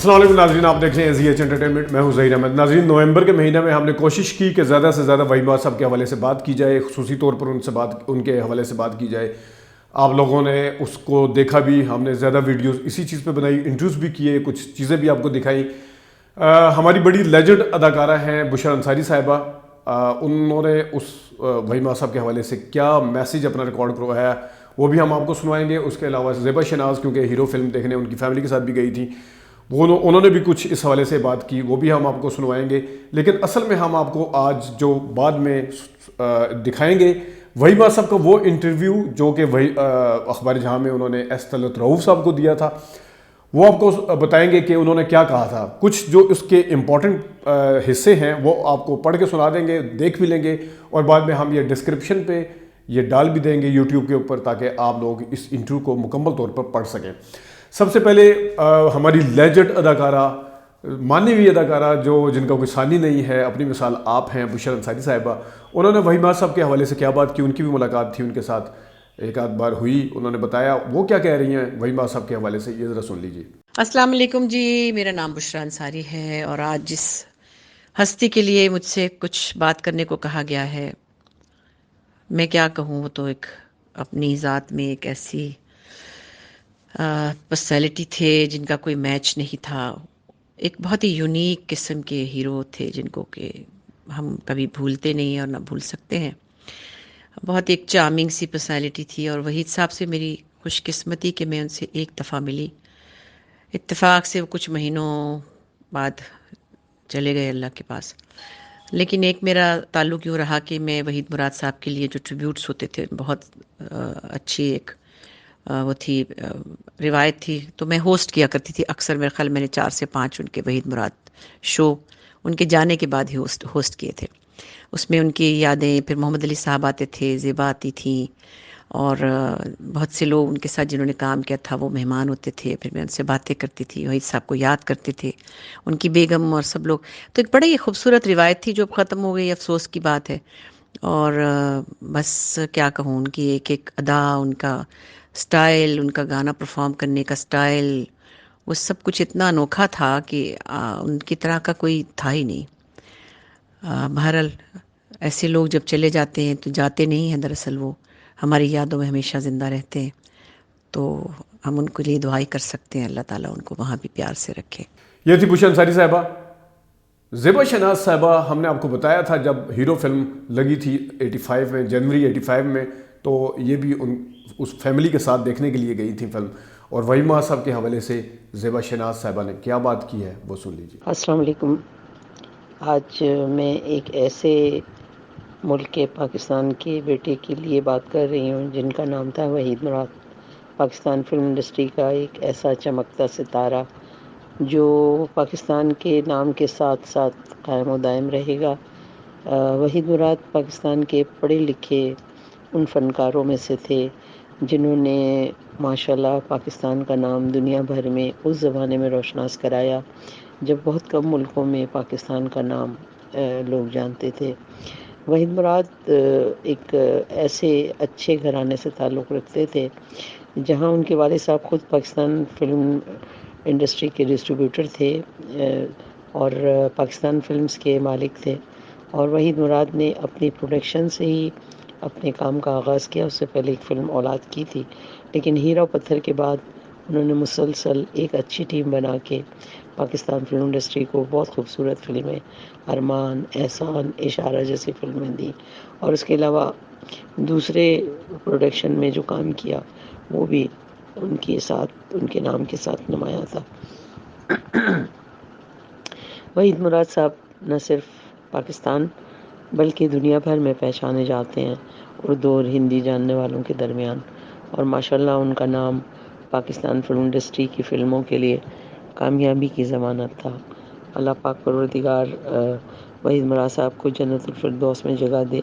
السلام علیکم ناظرین، آپ دیکھ رہے ہیں ایزی ایچ انٹرٹینمنٹ، میں ہوں ظہیر احمد۔ ناظرین، نومبر کے مہینے میں ہم نے کوشش کی کہ زیادہ سے زیادہ وحید مراد صاحب کے حوالے سے بات کی جائے، خصوصی طور پر ان کے حوالے سے بات کی جائے۔ آپ لوگوں نے اس کو دیکھا بھی، ہم نے زیادہ ویڈیوز اسی چیز پہ بنائی، انٹرویوز بھی کیے، کچھ چیزیں بھی آپ کو دکھائیں۔ ہماری بڑی لیجنڈ اداکارہ ہیں بشرا انصاری صاحبہ، انہوں نے اس وحید مراد صاحب کے حوالے سے کیا میسیج اپنا ریکارڈ کروایا وہ بھی ہم آپ کو سنوائیں گے۔ اس کے علاوہ زیبا شہناز، کیونکہ ہیرو فلم دیکھنے ان کی فیملی کے ساتھ بھی گئی تھی، انہوں نے بھی کچھ اس حوالے سے بات کی، وہ بھی ہم آپ کو سنوائیں گے۔ لیکن اصل میں ہم آپ کو آج جو بعد میں دکھائیں گے وحید مراد صاحب کا وہ انٹرویو جو کہ اخبار جہاں میں انہوں نے ایس طلعت رؤوف صاحب کو دیا تھا، وہ آپ کو بتائیں گے کہ انہوں نے کیا کہا تھا۔ کچھ جو اس کے امپورٹنٹ حصے ہیں وہ آپ کو پڑھ کے سنا دیں گے، دیکھ بھی لیں گے، اور بعد میں ہم یہ ڈسکرپشن پہ یہ ڈال بھی دیں گے یوٹیوب کے اوپر، تاکہ آپ لوگ اس انٹرویو کو مکمل طور پر پڑھ سکیں۔ سب سے پہلے ہماری لیجنڈ اداکارہ، مانی ہوئی اداکارہ جن کا کوئی ثانی نہیں ہے، اپنی مثال آپ ہیں، بشرا انصاری صاحبہ، انہوں نے وحید مراد صاحب کے حوالے سے کیا بات کی، ان کی بھی ملاقات تھی ان کے ساتھ، ایک آدھ بار ہوئی، انہوں نے بتایا وہ کیا کہہ رہی ہیں وحید مراد صاحب کے حوالے سے، یہ ذرا سن لیجیے۔ السلام علیکم جی، میرا نام بشرا انصاری ہے، اور آج جس ہستی کے لیے مجھ سے کچھ بات کرنے کو کہا گیا ہے، میں کیا کہوں، وہ تو ایک اپنی ذات میں ایک ایسی پرسنالٹی تھے جن کا کوئی میچ نہیں تھا۔ ایک بہت ہی یونیک قسم کے ہیرو تھے جن کو کہ ہم کبھی بھولتے نہیں اور نہ بھول سکتے ہیں۔ بہت ایک چارمنگ سی پرسنالٹی تھی، اور وحید صاحب سے میری خوش قسمتی کہ میں ان سے ایک دفعہ ملی، اتفاق سے وہ کچھ مہینوں بعد چلے گئے اللہ کے پاس۔ لیکن ایک میرا تعلق یوں رہا کہ میں وحید مراد صاحب کے لیے جو ٹریبیوٹس ہوتے تھے، بہت اچھی ایک وہ تھی روایت تھی، تو میں ہوسٹ کیا کرتی تھی اکثر۔ میرے خیال میں نے 4 سے 5 ان کے وحید مراد شو ان کے جانے کے بعد ہی ہوسٹ کیے تھے۔ اس میں ان کی یادیں، پھر محمد علی صاحب آتے تھے، زیبا آتی تھیں، اور بہت سے لوگ ان کے ساتھ جنہوں نے کام کیا تھا وہ مہمان ہوتے تھے، پھر میں ان سے باتیں کرتی تھی، وحید صاحب کو یاد کرتے تھے، ان کی بیگم اور سب لوگ۔ تو ایک بڑی خوبصورت روایت تھی جو اب ختم ہو گئی، افسوس کی بات ہے۔ اور بس کیا کہوں، ان کی ایک ایک ادا، ان کا سٹائل، ان کا گانا پرفارم کرنے کا سٹائل، وہ سب کچھ اتنا انوکھا تھا کہ ان کی طرح کا کوئی تھا ہی نہیں۔ بہرحال ایسے لوگ جب چلے جاتے ہیں تو جاتے نہیں ہیں، دراصل وہ ہماری یادوں میں ہمیشہ زندہ رہتے ہیں، تو ہم ان کے لیے دعائی کر سکتے ہیں، اللہ تعالیٰ ان کو وہاں بھی پیار سے رکھے۔ یہ تھی بشرا انصاری صاحبہ۔ زیبا شہناز صاحبہ، ہم نے آپ کو بتایا تھا جب ہیرو فلم لگی تھی 85 میں، جنوری 85 میں، تو یہ بھی اس فیملی کے ساتھ دیکھنے کے لیے گئی تھی فلم، اور وحید مراد صاحب کے حوالے سے زیبا شہناز صاحبہ نے کیا بات کی ہے وہ سن لیجیے۔ السلام علیکم۔ آج میں ایک ایسے ملک کے پاکستان کے بیٹے کے لیے بات کر رہی ہوں جن کا نام تھا وحید مراد۔ پاکستان فلم انڈسٹری کا ایک ایسا چمکتا ستارہ جو پاکستان کے نام کے ساتھ ساتھ قائم و دائم رہے گا۔ وحید مراد پاکستان کے پڑھے لکھے ان فنکاروں میں سے تھے جنہوں نے ماشاءاللہ پاکستان کا نام دنیا بھر میں اس زمانے میں روشناس کرایا جب بہت کم ملکوں میں پاکستان کا نام لوگ جانتے تھے۔ وحید مراد ایک ایسے اچھے گھرانے سے تعلق رکھتے تھے جہاں ان کے والد صاحب خود پاکستان فلم انڈسٹری کے ڈسٹریبیوٹر تھے اور پاکستان فلمز کے مالک تھے، اور وحید مراد نے اپنی پروڈکشن سے ہی اپنے کام کا آغاز کیا۔ اس سے پہلے ایک فلم اولاد کی تھی، لیکن ہیرا پتھر کے بعد انہوں نے مسلسل ایک اچھی ٹیم بنا کے پاکستان فلم انڈسٹری کو بہت خوبصورت فلمیں، ارمان، احسان، اشارہ جیسی فلمیں دی، اور اس کے علاوہ دوسرے پروڈکشن میں جو کام کیا وہ بھی ان کے نام کے ساتھ نمایاں تھا۔ وحید مراد صاحب نہ صرف پاکستان بلکہ دنیا بھر میں پہچانے جاتے ہیں اردو اور ہندی جاننے والوں کے درمیان، اور ماشاءاللہ ان کا نام پاکستان فلم انڈسٹری کی فلموں کے لیے کامیابی کی ضمانت تھا۔ اللہ پاک پروردگار وحید مراد صاحب کو جنت الفردوس میں جگہ دے۔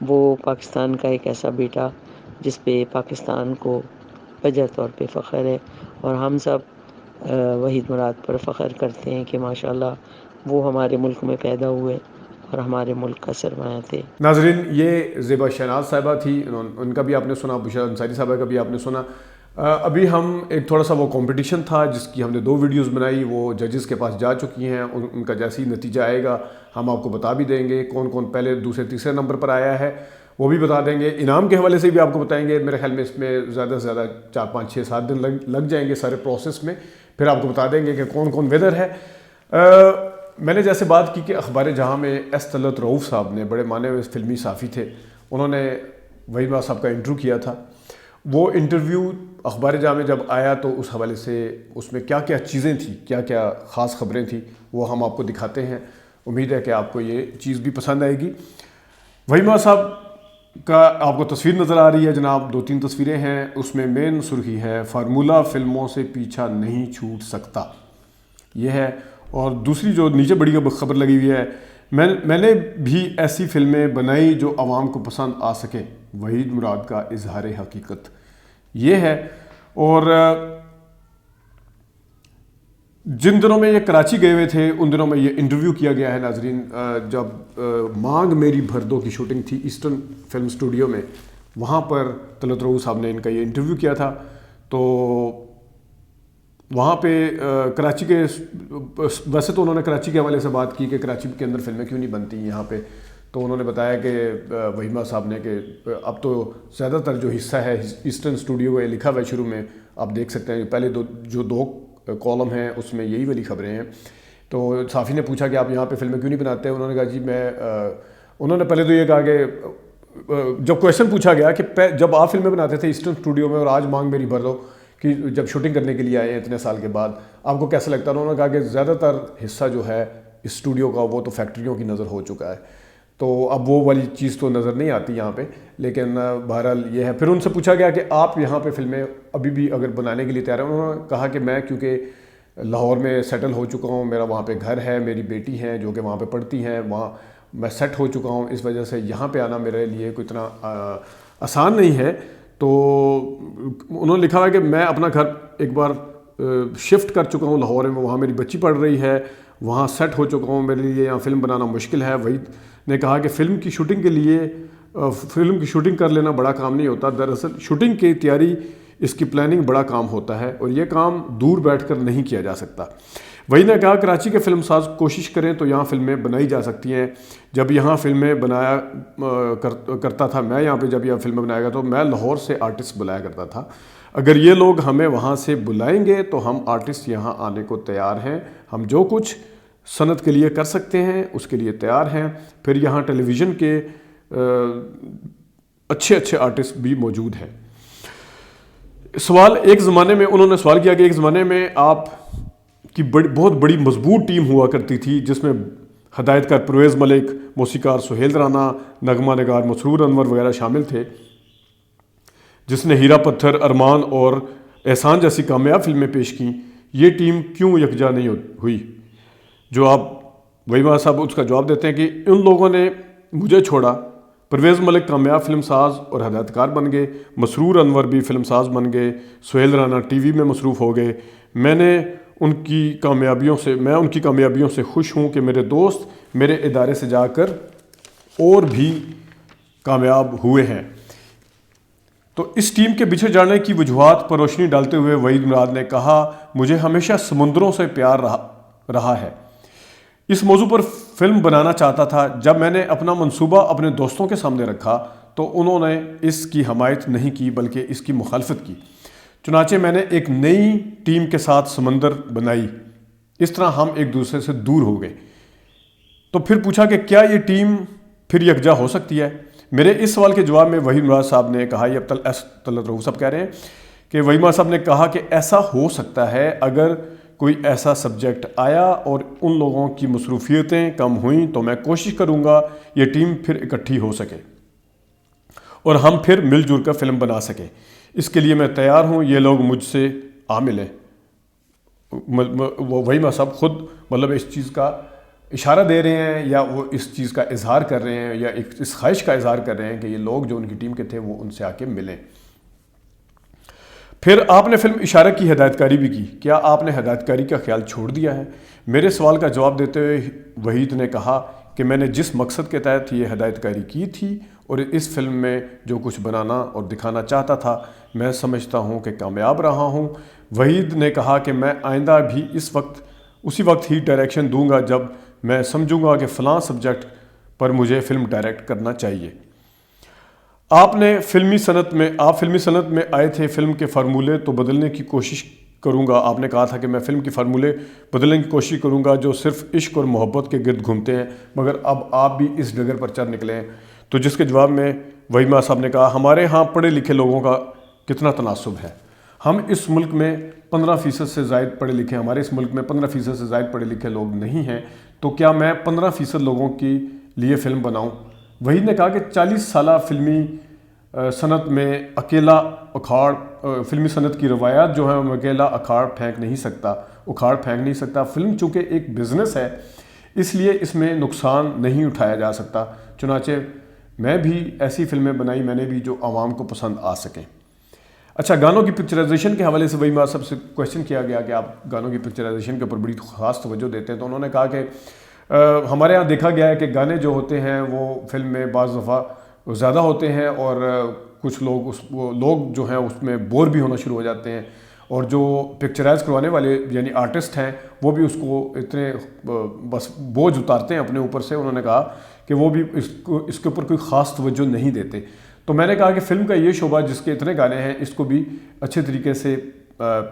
وہ پاکستان کا ایک ایسا بیٹا جس پہ پاکستان کو وجہ طور پہ فخر ہے، اور ہم سب وحید مراد پر فخر کرتے ہیں کہ ماشاءاللہ وہ ہمارے ملک میں پیدا ہوئے اور ہمارے ملک کا سرمایہ تھے۔ ناظرین، یہ زیبا شہناز صاحبہ تھی، ان کا بھی آپ نے سنا، بشرا انصاری صاحبہ کا بھی آپ نے سنا۔ ابھی ہم ایک تھوڑا سا وہ کمپٹیشن تھا جس کی ہم نے 2 ویڈیوز بنائی، وہ ججز کے پاس جا چکی ہیں، ان کا جیسے ہی نتیجہ آئے گا ہم آپ کو بتا بھی دیں گے، کون کون پہلے دوسرے تیسرے نمبر پر آیا ہے وہ بھی بتا دیں گے، انعام کے حوالے سے بھی آپ کو بتائیں گے۔ میرے خیال میں اس میں زیادہ سے زیادہ 4 5 6 7 دن لگ جائیں گے سارے پروسیس میں، پھر آپ کو بتا دیں گے کہ کون کون ودر ہے۔ میں نے جیسے بات کی کہ اخبار جہاں میں ایس طلعت رؤوف صاحب نے، بڑے مانے ہوئے فلمی صحافی تھے، انہوں نے وحید مراد صاحب کا انٹرویو کیا تھا۔ وہ انٹرویو اخبار جہاں میں جب آیا تو اس حوالے سے اس میں کیا کیا چیزیں تھیں، کیا کیا خاص خبریں تھیں، وہ ہم آپ کو دکھاتے ہیں۔ امید ہے کہ آپ کو یہ چیز بھی پسند آئے گی۔ وحید مراد صاحب کا آپ کو تصویر نظر آ رہی ہے جناب، 2 3 تصویریں ہیں، اس میں مین سرخی ہے فارمولہ فلموں سے پیچھا نہیں چھوٹ سکتا، یہ ہے۔ اور دوسری جو نیچے بڑی خبر لگی ہوئی ہے، میں نے بھی ایسی فلمیں بنائی جو عوام کو پسند آ سکے، وحید مراد کا اظہار حقیقت، یہ ہے۔ اور جن دنوں میں یہ کراچی گئے ہوئے تھے ان دنوں میں یہ انٹرویو کیا گیا ہے ناظرین، جب مانگ میری بھر دو کی شوٹنگ تھی ایسٹرن فلم اسٹوڈیو میں، وہاں پر طلعت رؤوف صاحب نے ان کا یہ انٹرویو کیا تھا۔ تو وہاں پہ کراچی کے، ویسے تو انہوں نے کراچی کے حوالے سے بات کی کہ کراچی کے اندر فلمیں کیوں نہیں بنتی یہاں پہ، تو انہوں نے بتایا کہ وحید مراد صاحب نے کہ اب تو زیادہ تر جو حصہ ہے ایسٹرن اسٹوڈیو کا لکھا ہوا ہے، شروع میں آپ دیکھ سکتے ہیں پہلے جو 2 کالم ہیں اس میں یہی والی خبریں ہیں۔ تو صحافی نے پوچھا کہ آپ یہاں پہ فلمیں کیوں نہیں بناتے ہیں، انہوں نے کہا جی انہوں نے پہلے تو یہ کہا کہ جب کویشچن پوچھا گیا کہ جب آپ فلمیں بناتے تھے ایسٹرن اسٹوڈیو میں اور آج مانگ میری بھر دو کہ جب شوٹنگ کرنے کے لیے آئے ہیں اتنے سال کے بعد، آپ کو کیسا لگتا ہے؟ انہوں نے کہا کہ زیادہ تر حصہ جو ہے اس اسٹوڈیو کا وہ تو فیکٹریوں کی نظر ہو چکا ہے، تو اب وہ والی چیز تو نظر نہیں آتی یہاں پہ، لیکن بہرحال یہ ہے۔ پھر ان سے پوچھا گیا کہ آپ یہاں پہ فلمیں ابھی بھی اگر بنانے کے لیے تیار ہیں، انہوں نے کہا کہ میں کیونکہ لاہور میں سیٹل ہو چکا ہوں، میرا وہاں پہ گھر ہے، میری بیٹی ہیں جو کہ وہاں پہ پڑھتی ہیں، وہاں میں سیٹ ہو چکا ہوں، اس وجہ سے یہاں پہ آنا میرے لیے کوئی اتنا آسان نہیں ہے۔ تو انہوں نے لکھا ہے کہ میں اپنا گھر ایک بار شفٹ کر چکا ہوں لاہور میں، وہاں میری بچی پڑھ رہی ہے، وہاں سیٹ ہو چکا ہوں، میرے لیے یہاں فلم بنانا مشکل ہے۔ وحید نے کہا کہ فلم کی شوٹنگ کر لینا بڑا کام نہیں ہوتا، دراصل شوٹنگ کی تیاری، اس کی پلاننگ بڑا کام ہوتا ہے اور یہ کام دور بیٹھ کر نہیں کیا جا سکتا۔ وحید نے کہا کراچی کے فلم ساز کوشش کریں تو یہاں فلمیں بنائی جا سکتی ہیں، جب یہاں فلمیں بنایا کرتا تھا میں، یہاں پہ جب یہ فلمیں بنایا گا تو میں لاہور سے آرٹسٹ بلایا کرتا تھا، اگر یہ لوگ ہمیں وہاں سے بلائیں گے تو ہم آرٹسٹ یہاں آنے کو تیار ہیں، ہم جو کچھ صنعت کے لیے کر سکتے ہیں اس کے لیے تیار ہیں۔ پھر یہاں ٹیلی ویژن کے اچھے آرٹسٹ بھی موجود ہیں۔ سوال، ایک زمانے میں انہوں نے سوال کیا کہ ایک زمانے میں آپ کی بہت بڑی مضبوط ٹیم ہوا کرتی تھی جس میں ہدایت کار پرویز ملک، موسیقار سہیل رانا، نغمہ نگار مسرور انور وغیرہ شامل تھے، جس نے ہیرا پتھر، ارمان اور احسان جیسی کامیاب فلمیں پیش کیں، یہ ٹیم کیوں یکجا نہیں ہوئی؟ جو آپ وحید مراد صاحب اس کا جواب دیتے ہیں کہ ان لوگوں نے مجھے چھوڑا، پرویز ملک کامیاب فلم ساز اور ہدایت کار بن گئے، مسرور انور بھی فلم ساز بن گئے، سہیل رانا ٹی وی میں مصروف ہو گئے، میں ان کی کامیابیوں سے خوش ہوں کہ میرے دوست میرے ادارے سے جا کر اور بھی کامیاب ہوئے ہیں۔ تو اس ٹیم کے بچھڑ جانے کی وجوہات پر روشنی ڈالتے ہوئے وحید مراد نے کہا مجھے ہمیشہ سمندروں سے پیار رہا ہے، اس موضوع پر فلم بنانا چاہتا تھا، جب میں نے اپنا منصوبہ اپنے دوستوں کے سامنے رکھا تو انہوں نے اس کی حمایت نہیں کی بلکہ اس کی مخالفت کی، چنانچہ میں نے ایک نئی ٹیم کے ساتھ سمندر بنائی، اس طرح ہم ایک دوسرے سے دور ہو گئے۔ تو پھر پوچھا کہ کیا یہ ٹیم پھر یکجا ہو سکتی ہے؟ میرے اس سوال کے جواب میں وحید مراد صاحب نے کہا، یہ اب طلعت رؤوف صاحب کہہ رہے ہیں کہ وحید مراد صاحب نے کہا کہ ایسا ہو سکتا ہے اگر کوئی ایسا سبجیکٹ آیا اور ان لوگوں کی مصروفیتیں کم ہوئیں تو میں کوشش کروں گا یہ ٹیم پھر اکٹھی ہو سکے اور ہم پھر مل جل کر فلم بنا سکیں، اس کے لیے میں تیار ہوں، یہ لوگ مجھ سے آ ملیں۔ وہ وحید مراد صاحب خود مطلب اس چیز کا اشارہ دے رہے ہیں یا وہ اس چیز کا اظہار کر رہے ہیں یا اس خواہش کا اظہار کر رہے ہیں کہ یہ لوگ جو ان کی ٹیم کے تھے وہ ان سے آ کے ملیں۔ پھر آپ نے فلم اشارہ کی ہدایت کاری بھی کی، کیا آپ نے ہدایت کاری کا خیال چھوڑ دیا ہے؟ میرے سوال کا جواب دیتے ہوئے وحید نے کہا کہ میں نے جس مقصد کے تحت یہ ہدایت کاری کی تھی اور اس فلم میں جو کچھ بنانا اور دکھانا چاہتا تھا میں سمجھتا ہوں کہ کامیاب رہا ہوں۔ وحید نے کہا کہ میں آئندہ بھی اسی وقت ہی ڈائریکشن دوں گا جب میں سمجھوں گا کہ فلاں سبجیکٹ پر مجھے فلم ڈائریکٹ کرنا چاہیے۔ آپ فلمی صنعت میں آئے تھے، فلم کے فارمولے تو بدلنے کی کوشش کروں گا۔ آپ نے کہا تھا کہ میں فلم کے فارمولے بدلنے کی کوشش کروں گا جو صرف عشق اور محبت کے گرد گھومتے ہیں، مگر اب آپ بھی اس ڈگر پر چڑھ نکلے ہیں۔ تو جس کے جواب میں وحید صاحب نے کہا، ہمارے ہاں پڑھے لکھے لوگوں کا کتنا تناسب ہے۔ ہم اس ملک میں 15% سے زائد پڑھے لکھے، ہمارے اس ملک میں 15% سے زائد پڑھے لکھے لوگ نہیں ہیں، تو کیا میں 15% لوگوں کے لیے فلم بناؤں؟ وحید نے کہا کہ 40 سالہ فلمی صنعت میں فلمی صنعت کی روایات جو ہیں اکیلا اکھاڑ پھینک نہیں سکتا۔ فلم چونکہ ایک بزنس ہے، اس لیے اس میں نقصان نہیں اٹھایا جا سکتا، چنانچہ میں بھی ایسی فلمیں بنائی میں نے بھی جو عوام کو پسند آ سکیں۔ اچھا، گانوں کی پکچرائزیشن کے حوالے سے وہی بات سب سے کویشچن کیا گیا کہ آپ گانوں کی پکچرائزیشن کے اوپر بڑی خاص توجہ دیتے ہیں، تو انہوں نے کہا کہ ہمارے ہاں دیکھا گیا ہے کہ گانے جو ہوتے ہیں وہ فلم میں بعض دفعہ زیادہ ہوتے ہیں، اور کچھ لوگ جو ہیں اس میں بور بھی ہونا شروع ہو جاتے ہیں، اور جو پکچرائز کروانے والے یعنی آرٹسٹ ہیں وہ بھی اس کو اتنے بس بوجھ اتارتے ہیں اپنے اوپر سے، انہوں نے کہا کہ وہ بھی اس کے اوپر کوئی خاص توجہ نہیں دیتے۔ تو میں نے کہا کہ فلم کا یہ شعبہ جس کے اتنے گانے ہیں، اس کو بھی اچھے طریقے سے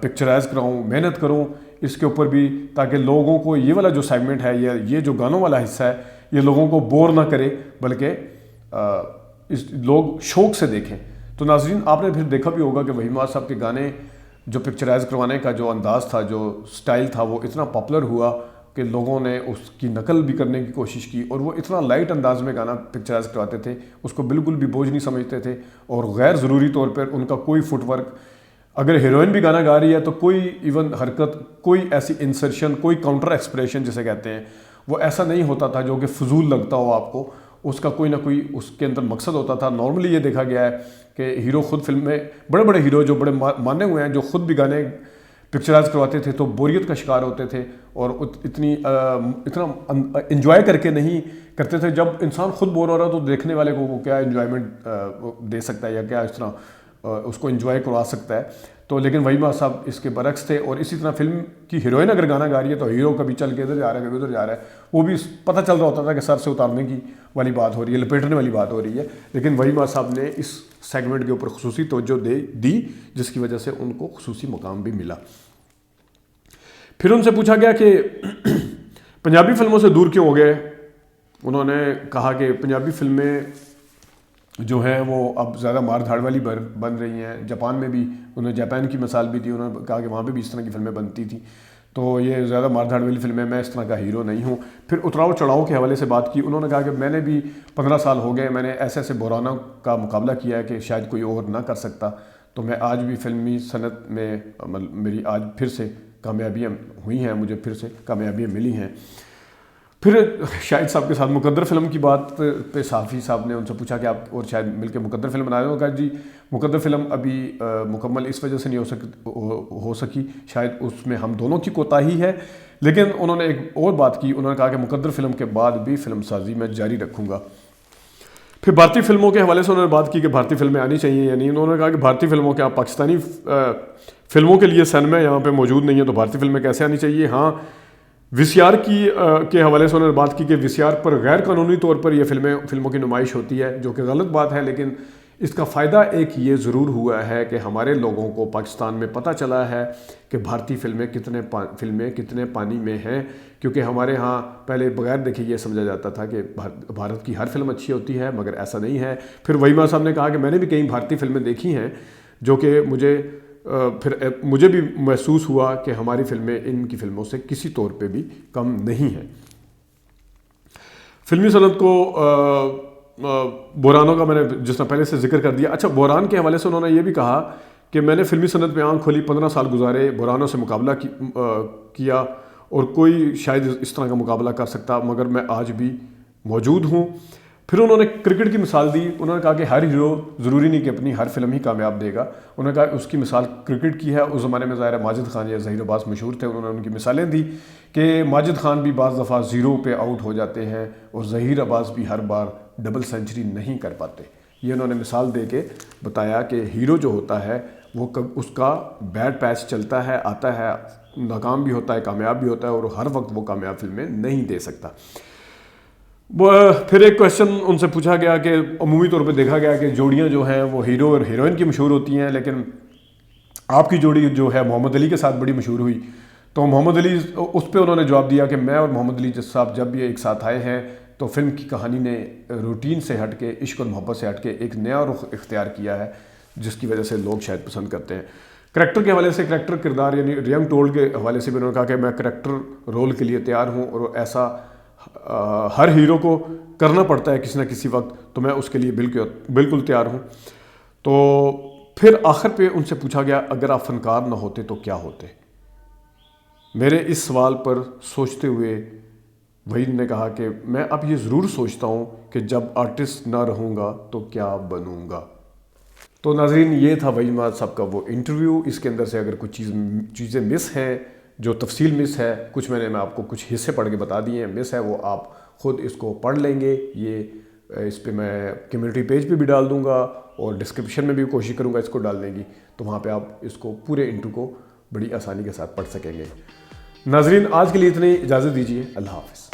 پکچرائز کراؤں، محنت کروں اس کے اوپر بھی، تاکہ لوگوں کو یہ والا جو سیگمنٹ ہے یا یہ جو گانوں والا حصہ ہے یہ لوگوں کو بور نہ کرے، بلکہ لوگ شوق سے دیکھیں۔ تو ناظرین، آپ نے پھر دیکھا بھی ہوگا کہ وحید مراد صاحب کے گانے جو پکچرائز کروانے کا جو انداز تھا، جو سٹائل تھا، وہ اتنا پاپولر ہوا کہ لوگوں نے اس کی نقل بھی کرنے کی کوشش کی، اور وہ اتنا لائٹ انداز میں گانا پکچرائز کرواتے تھے، اس کو بالکل بھی بوجھ نہیں سمجھتے تھے، اور غیر ضروری طور پر ان کا کوئی فٹ ورک، اگر ہیروئن بھی گانا گا رہی ہے تو کوئی ایون حرکت، کوئی ایسی انسرشن، کوئی کاؤنٹر ایکسپریشن جسے کہتے ہیں، وہ ایسا نہیں ہوتا تھا جو کہ فضول لگتا ہو آپ کو، اس کا کوئی نہ کوئی اس کے اندر مقصد ہوتا تھا۔ نارملی یہ دیکھا گیا ہے کہ ہیرو خود فلم میں بڑے بڑے ہیرو جو بڑے مانے ہوئے ہیں، جو خود بھی گانے پکچرائز کرواتے تھے تو بوریت کا شکار ہوتے تھے، اور اتنا انجوائے کر کے نہیں کرتے تھے۔ جب انسان خود بور ہو رہا تو دیکھنے والے کو وہ کیا انجوائمنٹ دے سکتا ہے، یا کیا اس طرح اس کو انجوائے کروا سکتا ہے۔ تو لیکن وحید مراد صاحب اس کے برعکس تھے، اور اسی طرح فلم کی ہیروئن اگر گانا گا رہی ہے تو ہیرو کبھی چل کے ادھر جا رہا ہے، کبھی ادھر جا رہا ہے، وہ بھی پتہ چل رہا ہوتا تھا کہ سر سے اتارنے کی والی بات ہو رہی ہے، لپیٹنے والی بات ہو رہی ہے۔ لیکن وحید مراد صاحب نے اس سیگمنٹ کے اوپر خصوصی توجہ دی، جس کی وجہ سے ان کو خصوصی مقام بھی ملا۔ پھر ان سے پوچھا گیا کہ پنجابی فلموں سے دور کیوں ہو گئے؟ انہوں نے کہا کہ پنجابی فلمیں جو ہیں وہ اب زیادہ مار دھاڑ والی بن رہی ہیں۔ جاپان میں بھی انہوں نے جاپان کی مثال بھی دی، انہوں نے کہا کہ وہاں پہ بھی اس طرح کی فلمیں بنتی تھیں، تو یہ زیادہ مار دھاڑ والی فلمیں، میں اس طرح کا ہیرو نہیں ہوں۔ پھر اتراؤ چڑھاؤ کے حوالے سے بات کی، انہوں نے کہا کہ میں نے بھی 15 سال ہو گئے، میں نے ایسے بحرانوں کا مقابلہ کیا ہے کہ شاید کوئی اور نہ کر سکتا، تو میں آج بھی فلمی صنعت میں میری آج پھر سے کامیابیاں ہوئی ہیں، مجھے پھر سے کامیابیاں ملی ہیں۔ پھر شاہد صاحب کے ساتھ مقدر فلم کی بات پہ صحافی صاحب نے ان سے پوچھا کہ آپ اور شاید مل کے مقدر فلم بنا رہے ہو، کہا جی مقدر فلم ابھی مکمل اس وجہ سے نہیں ہو سکی، شاید اس میں ہم دونوں کی کوتاہی ہے، لیکن انہوں نے ایک اور بات کی، انہوں نے کہا کہ مقدر فلم کے بعد بھی فلم سازی میں جاری رکھوں گا۔ پھر بھارتی فلموں کے حوالے سے انہوں نے بات کی کہ بھارتی فلمیں آنی چاہیے یا نہیں۔ انہوں نے کہا کہ بھارتی فلموں کے آپ پاکستانی فلموں کے لیے سینما یہاں پہ موجود نہیں ہے، تو بھارتی فلمیں کیسے آنی چاہیے؟ ہاں، وی سی آر کے حوالے سے انہوں نے بات کی کہ وی سی آر پر غیر قانونی طور پر یہ فلموں کی نمائش ہوتی ہے، جو کہ غلط بات ہے، لیکن اس کا فائدہ ایک یہ ضرور ہوا ہے کہ ہمارے لوگوں کو پاکستان میں پتہ چلا ہے کہ بھارتی فلمیں کتنے پانی میں ہیں، کیونکہ ہمارے ہاں پہلے بغیر دیکھے یہ سمجھا جاتا تھا کہ بھارت کی ہر فلم اچھی ہوتی ہے، مگر ایسا نہیں ہے۔ پھر وحید مراد صاحب نے کہا کہ میں نے بھی کئی بھارتی فلمیں دیکھی ہیں جو کہ مجھے بھی محسوس ہوا کہ ہماری فلمیں ان کی فلموں سے کسی طور پہ بھی کم نہیں ہیں۔ فلمی صنعت کو بحرانوں کا میں نے جس طرح پہلے سے ذکر کر دیا۔ اچھا، بحران کے حوالے سے انہوں نے یہ بھی کہا کہ میں نے فلمی صنعت میں آنکھ کھولی، 15 سال گزارے، بحرانوں سے مقابلہ کیا، اور کوئی شاید اس طرح کا مقابلہ کر سکتا، مگر میں آج بھی موجود ہوں۔ پھر انہوں نے کرکٹ کی مثال دی، انہوں نے کہا کہ ہر ہیرو ضروری نہیں کہ اپنی ہر فلم ہی کامیاب دے گا، انہوں نے کہا اس کی مثال کرکٹ کی ہے۔ اس زمانے میں ظاہر ماجد خان یا ظہیر عباس مشہور تھے، انہوں نے ان کی مثالیں دی کہ ماجد خان بھی بعض دفعہ 0 پہ آؤٹ ہو جاتے ہیں، اور ظہیر عباس بھی ہر بار ڈبل سینچری نہیں کر پاتے۔ یہ انہوں نے مثال دے کے بتایا کہ ہیرو جو ہوتا ہے وہ اس کا بیڈ پیچ چلتا ہے، آتا ہے، ناکام بھی ہوتا ہے، کامیاب بھی ہوتا ہے، اور ہر وقت وہ کامیاب فلمیں نہیں دے سکتا۔ پھر ایک کویشچن ان سے پوچھا گیا کہ عمومی طور پہ دیکھا گیا کہ جوڑیاں جو ہیں وہ ہیرو اور ہیروئن کی مشہور ہوتی ہیں، لیکن آپ کی جوڑی جو ہے محمد علی کے ساتھ بڑی مشہور ہوئی۔ تو محمد علی، اس پہ انہوں نے جواب دیا کہ میں اور محمد علی صاحب جب یہ ایک ساتھ آئے ہیں تو فلم کی کہانی نے روٹین سے ہٹ کے، عشق اور محبت سے ہٹ کے ایک نیا رخ اختیار کیا ہے، جس کی وجہ سے لوگ شاید پسند کرتے ہیں۔ کریکٹر کے حوالے سے، کریکٹر کردار یعنی ینگ ٹولڈ کے حوالے سے بھی انہوں نے کہا کہ میں کریکٹر رول کے لیے تیار ہوں، اور ایسا ہر ہیرو کو کرنا پڑتا ہے کسی نہ کسی وقت، تو میں اس کے لیے بالکل تیار ہوں۔ تو پھر آخر پہ ان سے پوچھا گیا اگر آپ فنکار نہ ہوتے تو کیا ہوتے؟ میرے اس سوال پر سوچتے ہوئے وحید نے کہا کہ میں اب یہ ضرور سوچتا ہوں کہ جب آرٹسٹ نہ رہوں گا تو کیا بنوں گا۔ تو ناظرین، یہ تھا وحید مراد صاحب کا وہ انٹرویو۔ اس کے اندر سے اگر کچھ چیزیں مس ہیں، جو تفصیل مس ہے، کچھ میں آپ کو کچھ حصے پڑھ کے بتا دیے ہیں، مس ہے، وہ آپ خود اس کو پڑھ لیں گے۔ اس پہ میں کمیونٹی پیج پہ بھی ڈال دوں گا، اور ڈسکرپشن میں بھی کوشش کروں گا اس کو ڈالنے کی، تو وہاں پہ آپ اس کو پورے انٹرو کو بڑی آسانی کے ساتھ پڑھ سکیں گے۔ ناظرین، آج کے لیے اتنی اجازت دیجیے، اللہ حافظ۔